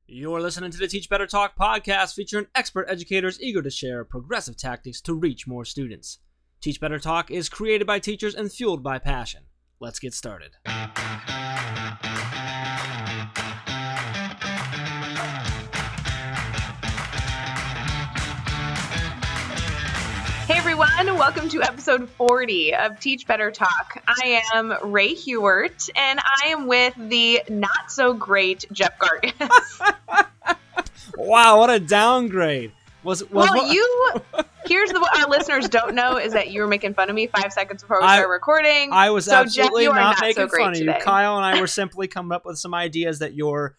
You're listening to the Teach Better Talk podcast featuring expert educators eager to share progressive tactics to reach more students. Teach Better Talk is created by teachers and fueled by passion. Let's get started. Hey everyone, welcome to episode 40 of Teach Better Talk. I am Ray Hewart, and I am with the not-so-great Jeff Gargas. Wow, what a downgrade. Here's what our listeners don't know is that you were making fun of me 5 seconds before we started recording. I was absolutely Jeff, not making fun of you. Today. Kyle and I were simply coming up with some ideas that your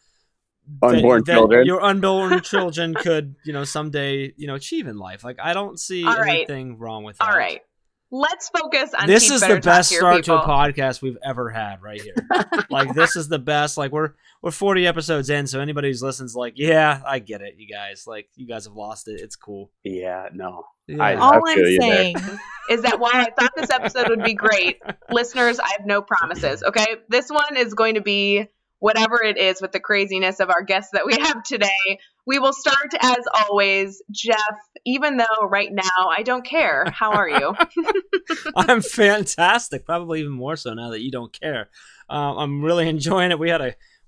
unborn children could, someday, achieve in life. Like, I don't see anything wrong with that. All right. Let's focus on this Teach is Better the best Talk start here, to a podcast we've ever had right here. Like, this is the best. Like, we're 40 episodes in, so anybody who's listen's like, yeah, I get it, you guys. Like, you guys have lost it. It's cool. Yeah, no. Yeah. All I'm saying is that while I thought this episode would be great, listeners, I have no promises, okay? This one is going to be whatever it is with the craziness of our guests that we have today. We will start, as always, Jeff, even though right now I don't care. How are you? I'm fantastic. Probably even more so now that you don't care. I'm really enjoying it. We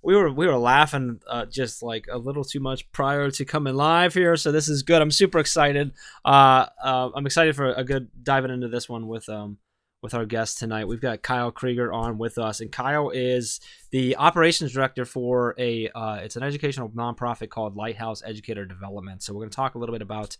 were laughing just like a little too much prior to coming live here, so this is good. I'm super excited. I'm excited for a good diving into this one with our guest tonight. We've got Kyle Krueger on with us, and Kyle is the operations director for it's an educational nonprofit called Lighthouse Educator Development. So we're going to talk a little bit about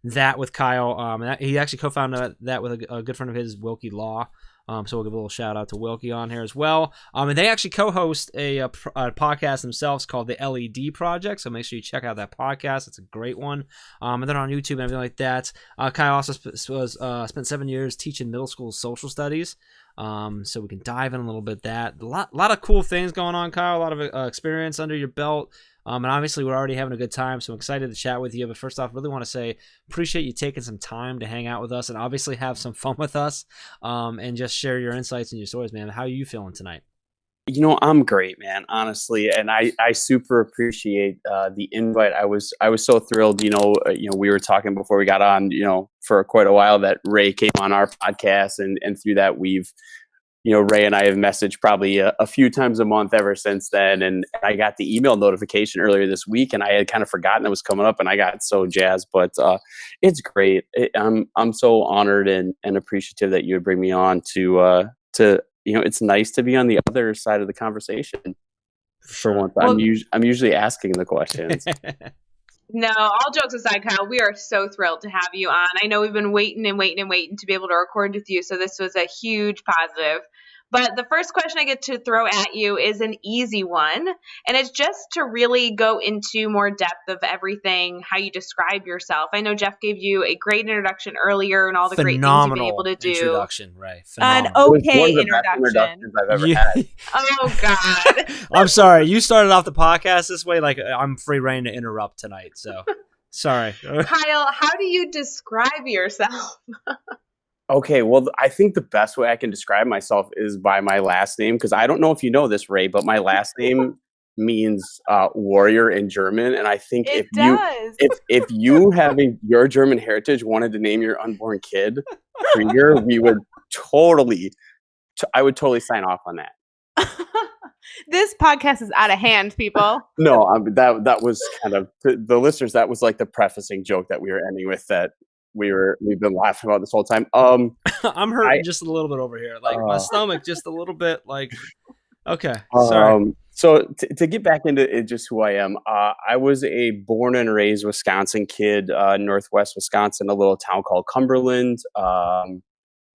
that with Kyle. He actually co-founded that with a good friend of his, Wilkie Law. So we'll give a little shout out to Wilkie on here as well. And they actually co-host a podcast themselves called the LED Project. So make sure you check out that podcast. It's a great one. And then on YouTube and everything like that. Kyle also spent 7 years teaching middle school social studies. So we can dive in a little bit that. A lot of cool things going on, Kyle. A lot of experience under your belt. And obviously, we're already having a good time, so I'm excited to chat with you. But first off, really want to say appreciate you taking some time to hang out with us and obviously have some fun with us and just share your insights and your stories, man. How are you feeling tonight? I'm great, man, honestly. And I super appreciate the invite. I was so thrilled, we were talking before we got on, for quite a while that Ray came on our podcast and through that we've, Ray and I have messaged probably a few times a month ever since then. And I got the email notification earlier this week and I had kind of forgotten it was coming up and I got so jazzed, but it's great. I'm so honored and appreciative that you would bring me on to it's nice to be on the other side of the conversation for once. Well, I'm usually asking the questions. No, all jokes aside, Kyle, we are so thrilled to have you on. I know we've been waiting to be able to record with you, so this was a huge positive. But the first question I get to throw at you is an easy one, and it's just to really go into more depth of everything, how you describe yourself. I know Jeff gave you a great introduction earlier and all the great things you've been able to do. Introduction, right? An okay introduction. I've ever had. Oh, God. I'm sorry. You started off the podcast this way. Like, I'm free reign to interrupt tonight, so sorry. Kyle, how do you describe yourself? Okay, well, I think the best way I can describe myself is by my last name, because I don't know if you know this, Ray, but my last name means warrior in German, and I think if you having your German heritage wanted to name your unborn kid Krueger, I would totally sign off on that. This podcast is out of hand, people. No, that was kind of the listeners. That was like the prefacing joke that we were ending with that. We've been laughing about this whole time. I'm hurting just a little bit over here. Like my stomach just a little bit like, okay. Sorry. So to get back into it, just who I am, I was a born and raised Wisconsin kid, Northwest Wisconsin, a little town called Cumberland. About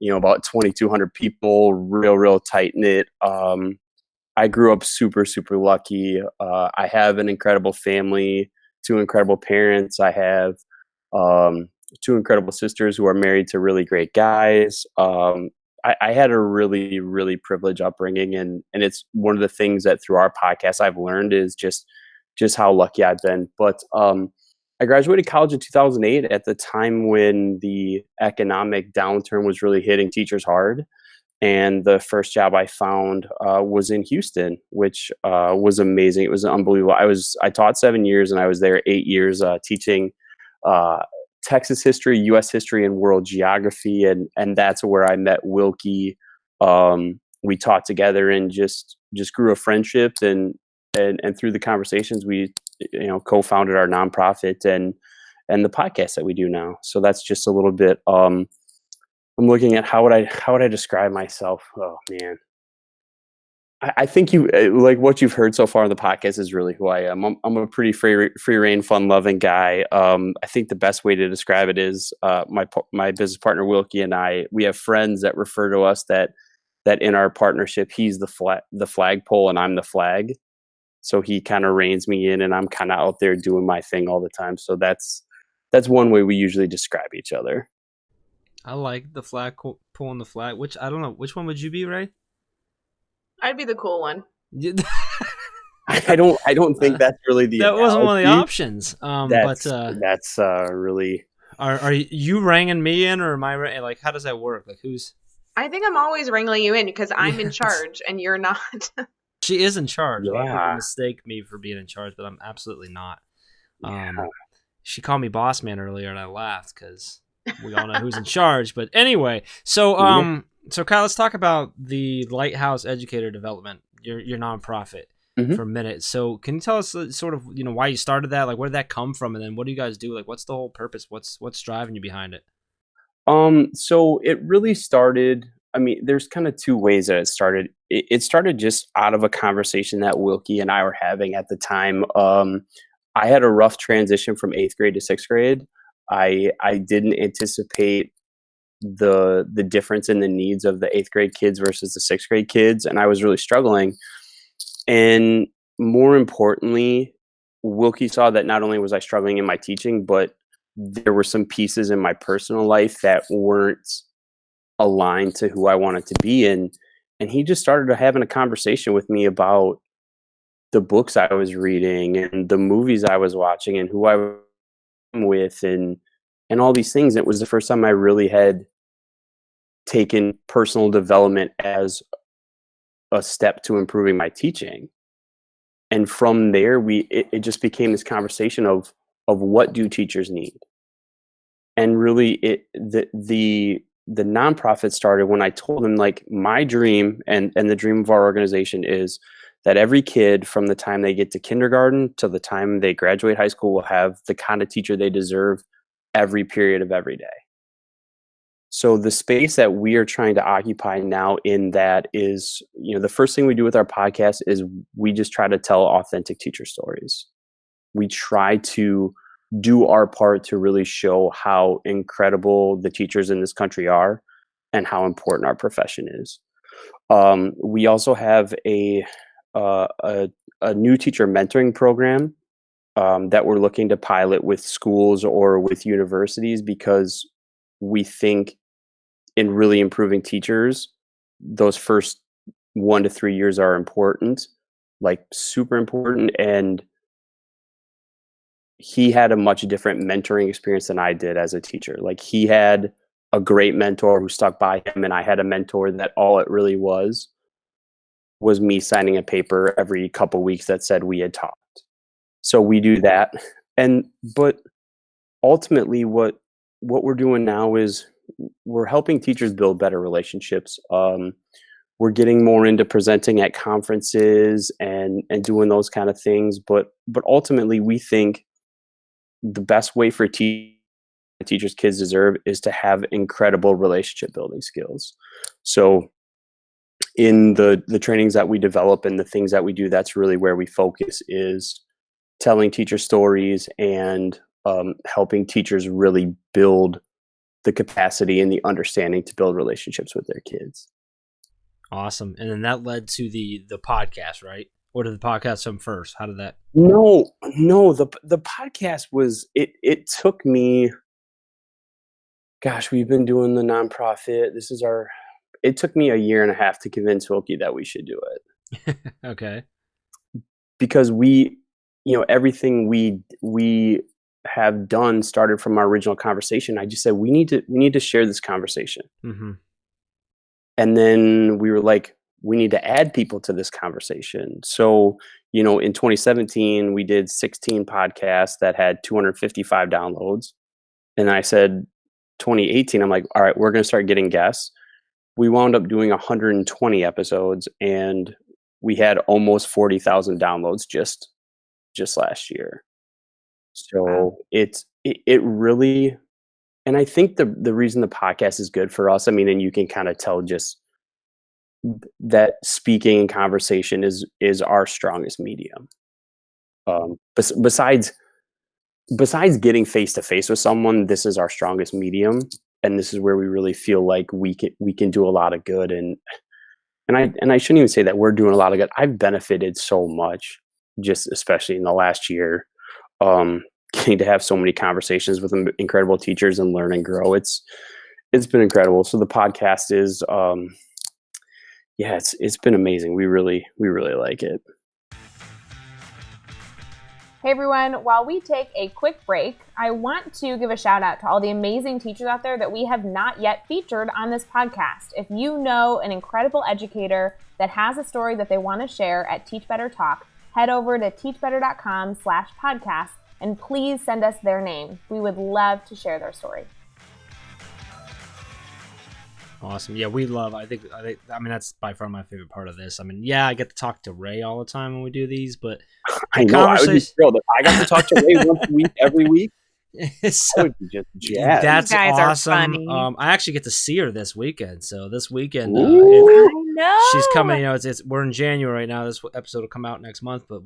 2,200 people, real tight knit. I grew up super, super lucky. I have an incredible family, 2 incredible parents. I have, 2 incredible sisters who are married to really great guys. I had a really, really privileged upbringing, and it's one of the things that through our podcast I've learned is just how lucky I've been. But I graduated college in 2008 at the time when the economic downturn was really hitting teachers hard. And the first job I found was in Houston, which was amazing. It was unbelievable. I taught 7 years, and I was there 8 years teaching uh, Texas history, U.S. history, and world geography. And that's where I met Wilkie. We taught together and just grew a friendship. And through the conversations, we co-founded our nonprofit and the podcast that we do now. So that's just a little bit. I'm looking at how would I describe myself? Oh man, I think you like what you've heard so far on the podcast is really who I am. I'm a pretty free reign, fun loving guy. I think the best way to describe it is my business partner Wilkie and I. We have friends that refer to us that in our partnership, he's the flagpole and I'm the flag. So he kind of reins me in, and I'm kind of out there doing my thing all the time. So that's one way we usually describe each other. I like the flag pulling the flag. Which I don't know. Which one would you be, Ray? I'd be the cool one. I don't think that's really the. That wasn't one of the options. That's really. Are you ringing me in, or am I like? How does that work? Like who's? I think I'm always wrangling you in because I'm in charge and you're not. She is in charge. Yeah. A lot of people mistake me for being in charge, but I'm absolutely not. She called me boss man earlier, and I laughed because we all know who's in charge. But anyway, so Kyle, let's talk about the Lighthouse Educator Development, your nonprofit, for a minute. So can you tell us sort of why you started that? Like, where did that come from, and then what do you guys do? Like, what's the whole purpose? What's driving you behind it? So it really started. I mean, there's kind of two ways that it started. It started just out of a conversation that Wilkie and I were having at the time. I had a rough transition from 8th grade to 6th grade. I didn't anticipate the difference in the needs of the 8th grade kids versus the 6th grade kids, and I was really struggling. And more importantly, Wilkie saw that not only was I struggling in my teaching, but there were some pieces in my personal life that weren't aligned to who I wanted to be in. And he just started having a conversation with me about the books I was reading and the movies I was watching and who I was with and all these things. It was the first time I really had taken personal development as a step to improving my teaching. And from there, it just became this conversation of what do teachers need? And really the nonprofit started when I told him, like, my dream and the dream of our organization is that every kid from the time they get to kindergarten to the time they graduate high school will have the kind of teacher they deserve every period of every day. So the space that we are trying to occupy now in that is, the first thing we do with our podcast is we just try to tell authentic teacher stories. We try to do our part to really show how incredible the teachers in this country are and how important our profession is. We also have a new teacher mentoring program that we're looking to pilot with schools or with universities, because we think in really improving teachers, those first 1 to 3 years are important, like super important. And he had a much different mentoring experience than I did as a teacher. Like, he had a great mentor who stuck by him, and I had a mentor that all it really was me signing a paper every couple weeks that said we had talked. So we do that. But ultimately what we're doing now is we're helping teachers build better relationships. We're getting more into presenting at conferences and doing those kind of things. But ultimately, we think the best way for teachers kids deserve is to have incredible relationship building skills. So in the trainings that we develop and the things that we do, that's really where we focus, is telling teacher stories and helping teachers really build the capacity and the understanding to build relationships with their kids. Awesome. And then that led to the podcast, right? Or did the podcast come first? How did that? No. The podcast was, it took me, gosh, we've been doing the nonprofit. It took me 1.5 years to convince Wilkie that we should do it. Okay. Because everything we have done started from our original conversation. I just said, we need to share this conversation. Mm-hmm. And then we were like, we need to add people to this conversation. So, in 2017, we did 16 podcasts that had 255 downloads. And I said, 2018, I'm like, all right, we're going to start getting guests. We wound up doing 120 episodes, and we had almost 40,000 downloads just last year. So Wow. it really, and I think the reason the podcast is good for us, I mean, and you can kind of tell just that speaking and conversation is our strongest medium. Besides getting face to face with someone, this is our strongest medium, and this is where we really feel like we can do a lot of good. And I shouldn't even say that we're doing a lot of good. I've benefited so much, just especially in the last year, getting to have so many conversations with incredible teachers and learn and grow. It's been incredible. So the podcast is, yeah, it's been amazing. We really like it. Hey everyone, while we take a quick break, I want to give a shout out to all the amazing teachers out there that we have not yet featured on this podcast. If you know an incredible educator that has a story that they want to share at Teach Better Talk, head over to teachbetter.com/podcast and please send us their name. We would love to share their story. Awesome. Yeah, we love. I mean, that's by far my favorite part of this. I mean, yeah, I get to talk to Ray all the time when we do these, but I know I would be thrilled if I got to talk to Ray once a week, every week. So, I would be just jazzed. That's You guys are awesome. funny. I actually get to see her this weekend. So this weekend, Ooh. I know. she's coming. We're in January right now. This episode will come out next month, but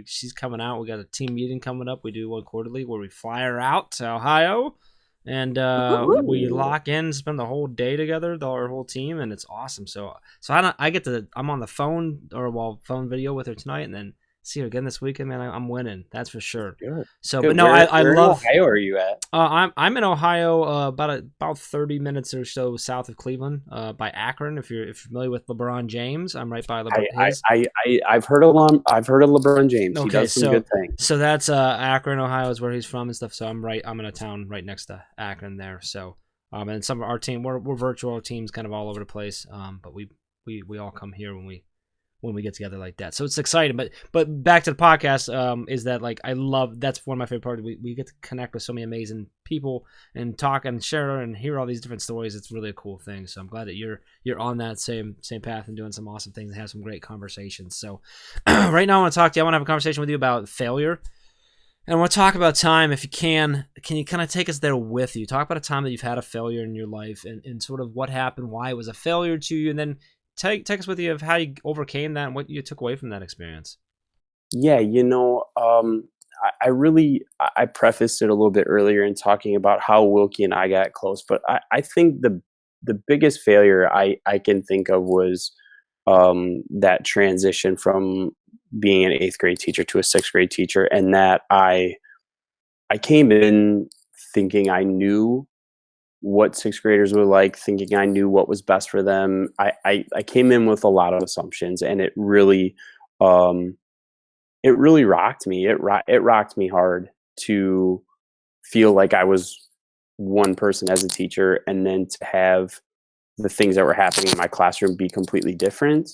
she's coming out. We got a team meeting coming up. We do one quarterly where we fly her out to Ohio. And we lock in, spend the whole day together, our whole team, and it's awesome. So I'm on the phone phone video with her tonight, and then see her again this weekend. Man, I'm winning, that's for sure. Good. So, Good. but no, Where I in love. Ohio are you at? I'm in Ohio, about 30 minutes or so south of Cleveland, by Akron. If you're familiar with LeBron James, I'm right by LeBron. I've heard of LeBron James. Okay, He does some good things. So that's Akron, Ohio is where he's from and stuff. So I'm in a town right next to Akron there. So and some of our team, we're virtual teams, kind of all over the place. But we all come here when we get together like that. So it's exciting. But back to the podcast, is that like that's one of my favorite parts. We get to connect with so many amazing people and talk and share and hear all these different stories. It's really a cool thing. So I'm glad that you're on that same path and doing some awesome things and have some great conversations. So right now I want to talk to you. I want to have a conversation with you about failure. And I want to talk about time. If you can you kind of take us there with you? Talk about a time that you've had a failure in your life and sort of what happened, why it was a failure to you, and then take us with you of how you overcame that and what you took away from that experience. Yeah, I prefaced it a little bit earlier in talking about how Wilkie and I got close, but I think the biggest failure I can think of was that transition from being an 8th grade teacher to a 6th grade teacher, and that I came in thinking I knew what 6th graders were like, thinking I knew what was best for them. I came in with a lot of assumptions, and it really rocked me. It rocked me hard to feel like I was one person as a teacher, and then to have the things that were happening in my classroom be completely different.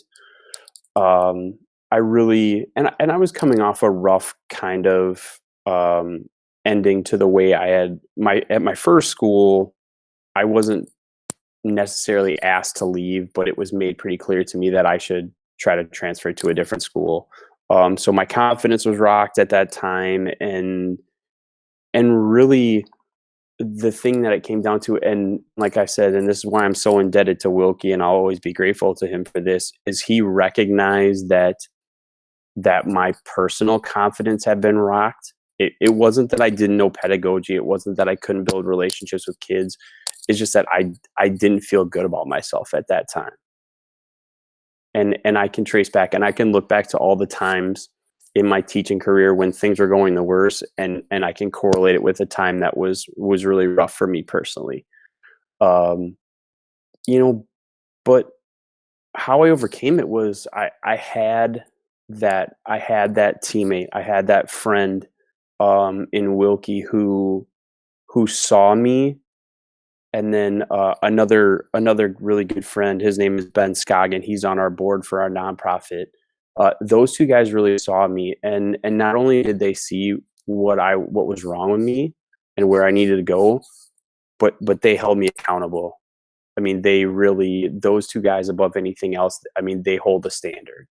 I really, and I was coming off a rough kind of ending to the way I had at my first school. I wasn't necessarily asked to leave, but it was made pretty clear to me that I should try to transfer to a different school. So my confidence was rocked at that time, and really the thing that it came down to, and like I said, and this is why I'm so indebted to Wilkie, and I'll always be grateful to him for this, is he recognized that my personal confidence had been rocked. It wasn't that I didn't know pedagogy. It wasn't that I couldn't build relationships with kids. It's just that I didn't feel good about myself at that time. And I can trace back, and I can look back to all the times in my teaching career when things were going the worst, and I can correlate it with a time that was really rough for me personally. But how I overcame it was I had that teammate, I had that friend in Wilkie who saw me And then another really good friend, his name is Ben Scoggin. He's on our board for our nonprofit. Those two guys really saw me, and not only did they see what was wrong with me and where I needed to go, but they held me accountable. I mean, those two guys above anything else, I mean, they hold the standard.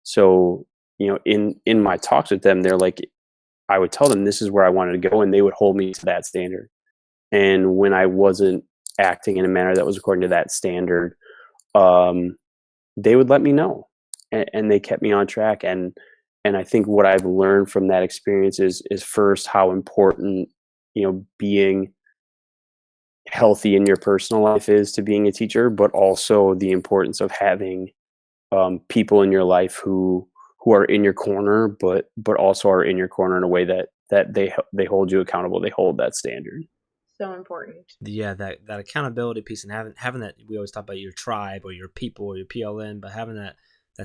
So, in my talks with them, they're like, I would tell them this is where I wanted to go, and they would hold me to that standard. And when I wasn't acting in a manner that was according to that standard, they would let me know, and they kept me on track. And I think what I've learned from that experience is first how important, being healthy in your personal life is to being a teacher, but also the importance of having people in your life who are in your corner, but also are in your corner in a way that they hold you accountable. They hold that standard. So important. Yeah, that accountability piece, and having that, we always talk about your tribe or your people or your PLN, but having that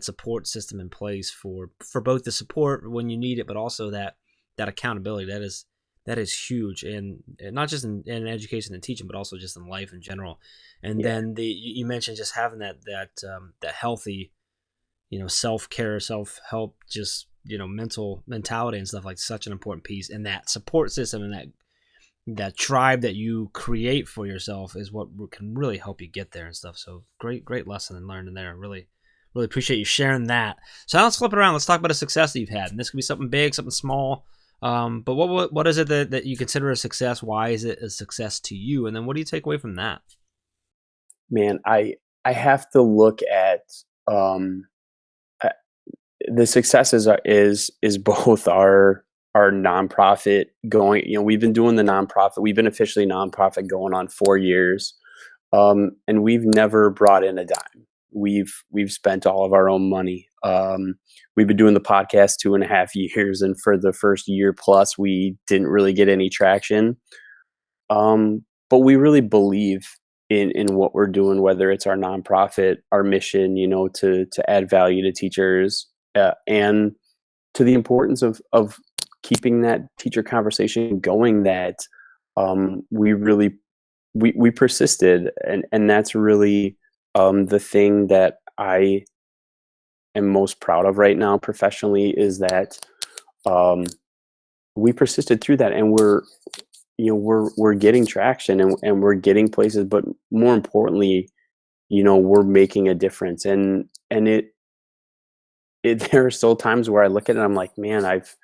support system in place for both the support when you need it, but also that accountability, that is huge, and not just in education and teaching, but also just in life in general. And then you mentioned just having that healthy, self-care, self-help, just mentality and stuff, like such an important piece. And that support system and that tribe that you create for yourself is what can really help you get there and stuff. So great lesson and learning there. Really appreciate you sharing that. So now let's flip it around. Let's talk about a success that you've had, and this could be something big, something small. But what is it that you consider a success? Why is it a success to you? And then what do you take away from that? Man, I have to look at the successes is both our nonprofit going. We've been doing the nonprofit. We've been officially nonprofit going on 4 years, and we've never brought in a dime. We've spent all of our own money. We've been doing the podcast 2.5 years, and for the first year plus, we didn't really get any traction. But we really believe in what we're doing, whether it's our nonprofit, our mission, to add value to teachers, and to the importance of keeping that teacher conversation going. That we persisted, and that's really the thing that I am most proud of right now professionally, is that we persisted through that, and we're getting traction, and we're getting places, but more importantly, we're making a difference. And there are still times where I look at it and I'm like, man, I've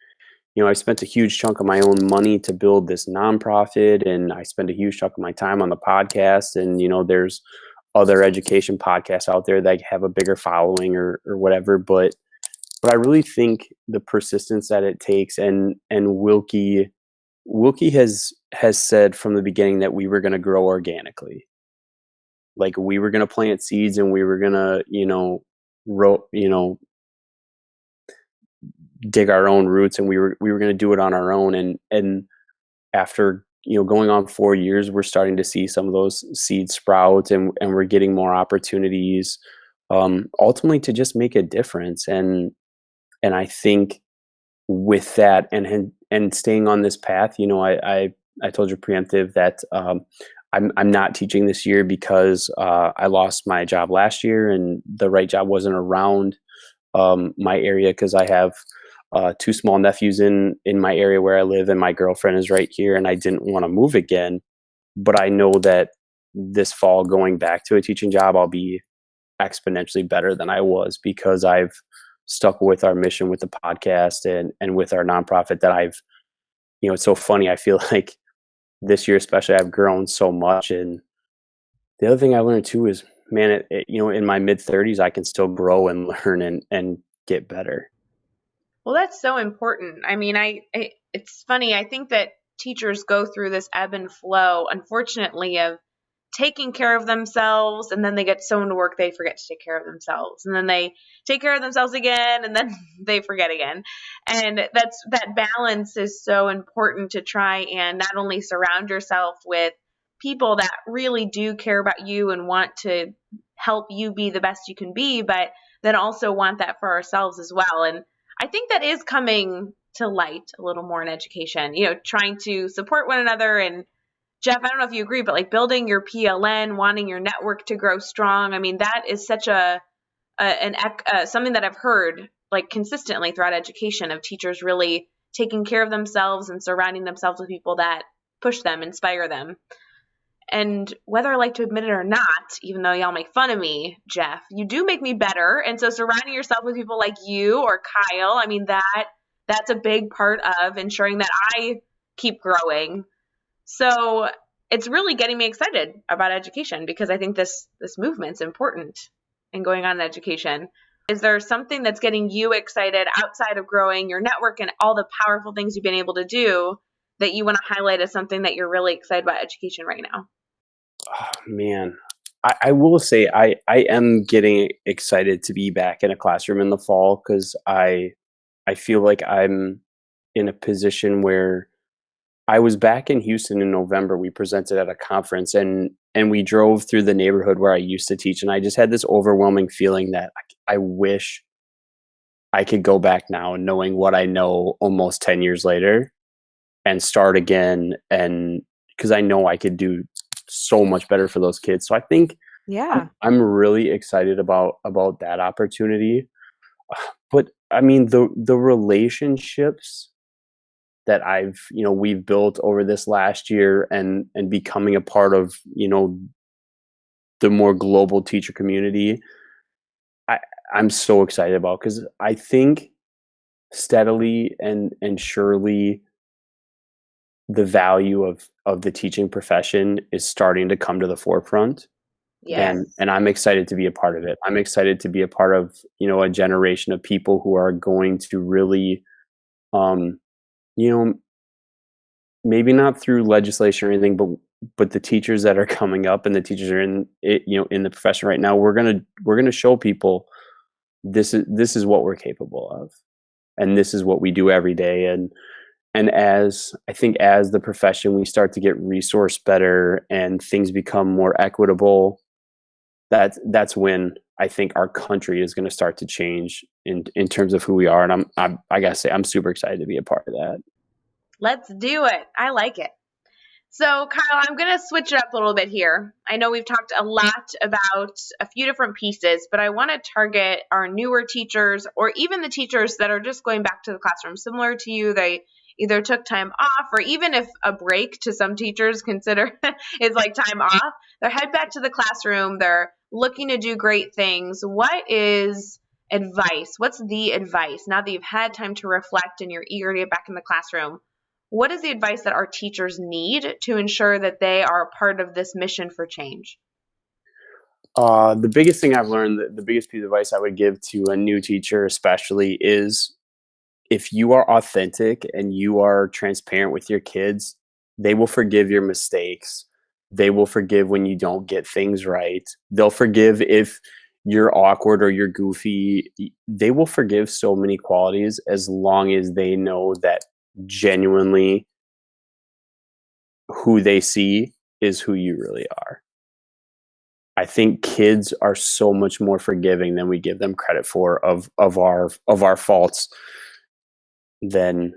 spent a huge chunk of my own money to build this nonprofit, and I spend a huge chunk of my time on the podcast, and there's other education podcasts out there that have a bigger following or whatever, but I really think the persistence that it takes, and Wilkie has said from the beginning that we were going to grow organically. Like, we were going to plant seeds, and we were going to dig our own roots, and we were going to do it on our own. And after going on 4 years, we're starting to see some of those seeds sprout, and we're getting more opportunities, ultimately to just make a difference. And I think with that, and staying on this path, I told you preemptive that I'm not teaching this year because I lost my job last year, and the right job wasn't around my area, because I have 2 small nephews in my area where I live, and my girlfriend is right here, and I didn't want to move again. But I know that this fall, going back to a teaching job, I'll be exponentially better than I was, because I've stuck with our mission with the podcast and with our nonprofit. That it's so funny. I feel like this year especially, I've grown so much. And the other thing I learned too is, man, in my mid-30s, I can still grow and learn and get better. Well, that's so important. I mean, it's funny. I think that teachers go through this ebb and flow, unfortunately, of taking care of themselves, and then they get so into work they forget to take care of themselves, and then they take care of themselves again, and then they forget again. And that balance is so important, to try and not only surround yourself with people that really do care about you and want to help you be the best you can be, but then also want that for ourselves as well. And I think that is coming to light a little more in education, trying to support one another and Jeff, I don't know if you agree, but like building your PLN, wanting your network to grow strong. I mean, that is such something that I've heard like consistently throughout education, of teachers really taking care of themselves and surrounding themselves with people that push them, inspire them. And whether I like to admit it or not, even though y'all make fun of me, Jeff, you do make me better. And so surrounding yourself with people like you or Kyle, I mean, that's a big part of ensuring that I keep growing. So it's really getting me excited about education, because I think this movement's important and going on in education. Is there something that's getting you excited outside of growing your network and all the powerful things you've been able to do that you want to highlight as something that you're really excited about education right now? Oh, man, I will say I am getting excited to be back in a classroom in the fall, because I feel like I'm in a position where I was back in Houston in November. We presented at a conference, and we drove through the neighborhood where I used to teach, and I just had this overwhelming feeling that I wish I could go back now, knowing what I know almost 10 years later, and start again, and because I know I could do so much better for those kids. So I think I'm really excited about that opportunity. But I mean, the relationships that we've built over this last year, and becoming a part of, the more global teacher community, I'm so excited about, because I think steadily and surely the value of the teaching profession is starting to come to the forefront. Yes. And I'm excited to be a part of it. I'm excited to be a part of, a generation of people who are going to really, maybe not through legislation or anything, but the teachers that are coming up, and the teachers are in it, in the profession right now, we're gonna show people this is what we're capable of, and this is what we do every day. And as the profession, we start to get resourced better and things become more equitable, that's when I think our country is going to start to change in terms of who we are. And I gotta say, I'm super excited to be a part of that. Let's do it. I like it. So, Kyle, I'm going to switch it up a little bit here. I know we've talked a lot about a few different pieces, but I want to target our newer teachers, or even the teachers that are just going back to the classroom. Similar to you, they either took time off, or even if a break to some teachers consider is like time off, they're head back to the classroom. They're looking to do great things. What is advice? What's the advice now that you've had time to reflect and you're eager to get back in the classroom? What is the advice that our teachers need to ensure that they are a part of this mission for change? The biggest thing I've learned, the biggest piece of advice I would give to a new teacher especially, is if you are authentic and you are transparent with your kids, they will forgive your mistakes. They will forgive when you don't get things right. They'll forgive if you're awkward or you're goofy. They will forgive so many qualities, as long as they know that genuinely who they see is who you really are. I think kids are so much more forgiving than we give them credit for of our faults than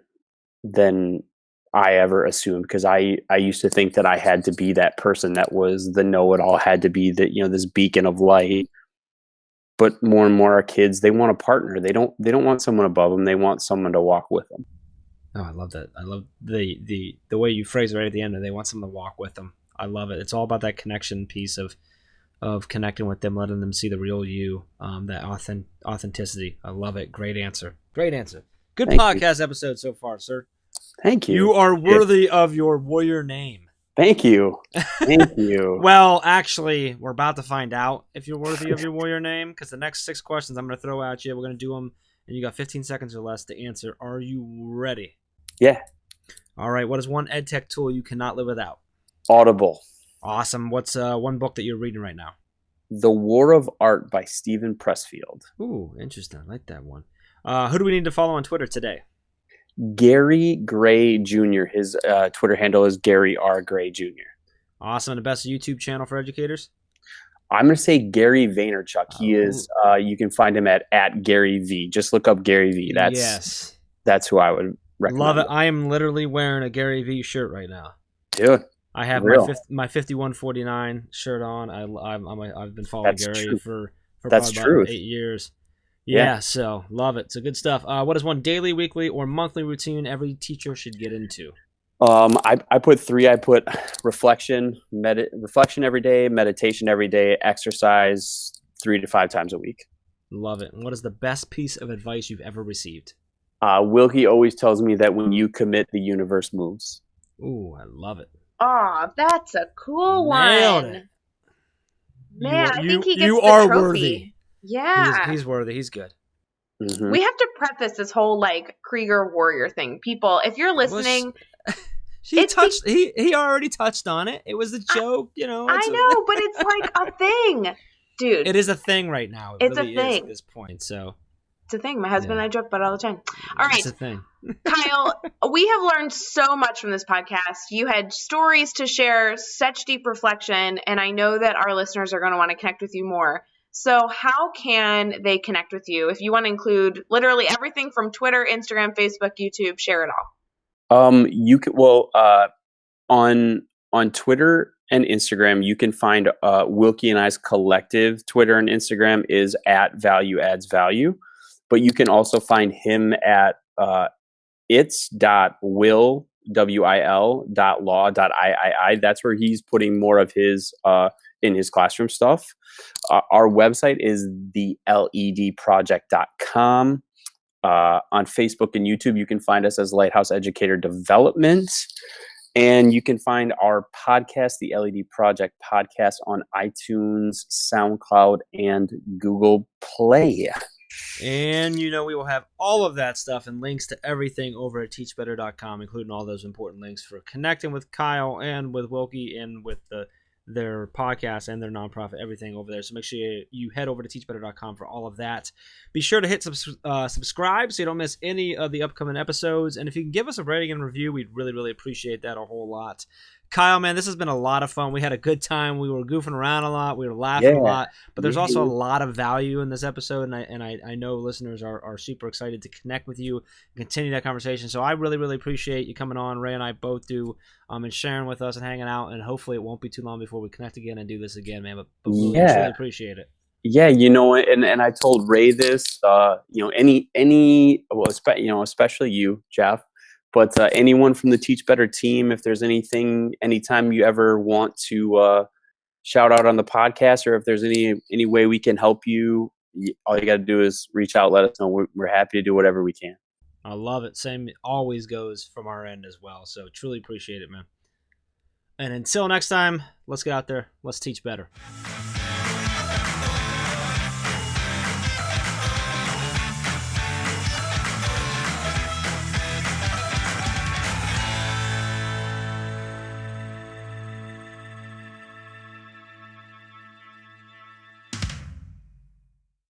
I ever assumed, because I used to think that I had to be that person that was the know-it-all, had to be the, this beacon of light. But more and more our kids, they want a partner. They don't want someone above them. They want someone to walk with them. Oh, I love that. I love the way you phrase it right at the end, and they want someone to walk with them. I love it. It's all about that connection piece of connecting with them, letting them see the real you, that authenticity. I love it. Great answer. Great answer. Good podcast episode so far, sir. Thank you. You are worthy of your warrior name. Thank you. Thank you. Well, actually, we're about to find out if you're worthy of your warrior name, because the next 6 questions I'm going to throw at you, we're going to do them, and you got 15 seconds or less to answer. Are you ready? Yeah. All right. What is one ed tech tool you cannot live without? Audible. Awesome. What's one book that you're reading right now? The War of Art by Stephen Pressfield. Ooh, interesting. I like that one. Who do we need to follow on Twitter today? Gary Gray Jr. His Twitter handle is Gary R. Gray Jr. Awesome. And the best YouTube channel for educators? I'm going to say Gary Vaynerchuk. He is, you can find him at Gary V. Just look up Gary V. That's who I would recommend. Love it. I am literally wearing a Gary V shirt right now. Dude. I have Real. my 5149 shirt on. I've been following That's Gary true. for That's probably about truth. 8 years. Yeah. Yeah, so love it. So good stuff. What is one daily, weekly, or monthly routine every teacher should get into? I put 3. I put reflection every day, meditation every day, exercise 3 to 5 times a week. Love it. And what is the best piece of advice you've ever received? Wilkie always tells me that when you commit, the universe moves. Ooh, I love it. Oh, that's a cool Nailed one. it. Man, I think he gets you the are trophy. worthy. Yeah. He's worthy. He's good. Mm-hmm. We have to preface this whole like Krueger warrior thing. People, if you're listening, He already touched on it. It was a joke, I know, but it's like a thing. Dude. It is a thing right now. It really is at this point. So it's a thing. My husband and I joke about it all the time. All right. It's a thing. Kyle, we have learned so much from this podcast. You had stories to share, such deep reflection, and I know that our listeners are going to want to connect with you more. So how can they connect with you? If you want to include literally everything from Twitter, Instagram, Facebook, YouTube, share it all. You can on Twitter and Instagram, you can find Wilkie and I's collective Twitter and Instagram is @ValueAdsValue, but you can also find him at its.will.law.ii. That's where he's putting more of his in his classroom stuff. Our website is theledproject.com. On Facebook and YouTube, you can find us as Lighthouse Educator Development. And you can find our podcast, the LED Project Podcast, on iTunes, SoundCloud, and Google Play. And we will have all of that stuff and links to everything over at teachbetter.com, including all those important links for connecting with Kyle and with Wilkie and with their podcast and their nonprofit, everything over there. So make sure you head over to teachbetter.com for all of that. Be sure to hit subscribe so you don't miss any of the upcoming episodes. And if you can give us a rating and review, we'd really, really appreciate that a whole lot. Kyle, man, this has been a lot of fun. We had a good time. We were goofing around a lot. We were laughing a lot. But there's also a lot of value in this episode, and I know listeners are super excited to connect with you and continue that conversation. So I really, really appreciate you coming on. Ray and I both do, and sharing with us and hanging out. And hopefully it won't be too long before we connect again and do this again, man. But we really appreciate it. Yeah, and I told Ray this, especially you, Jeff. But anyone from the Teach Better team, if there's anytime you ever want to shout out on the podcast, or if there's any way we can help you, all you got to do is reach out, let us know. We're happy to do whatever we can. I love it. Same always goes from our end as well. So truly appreciate it, man. And until next time, let's get out there. Let's teach better.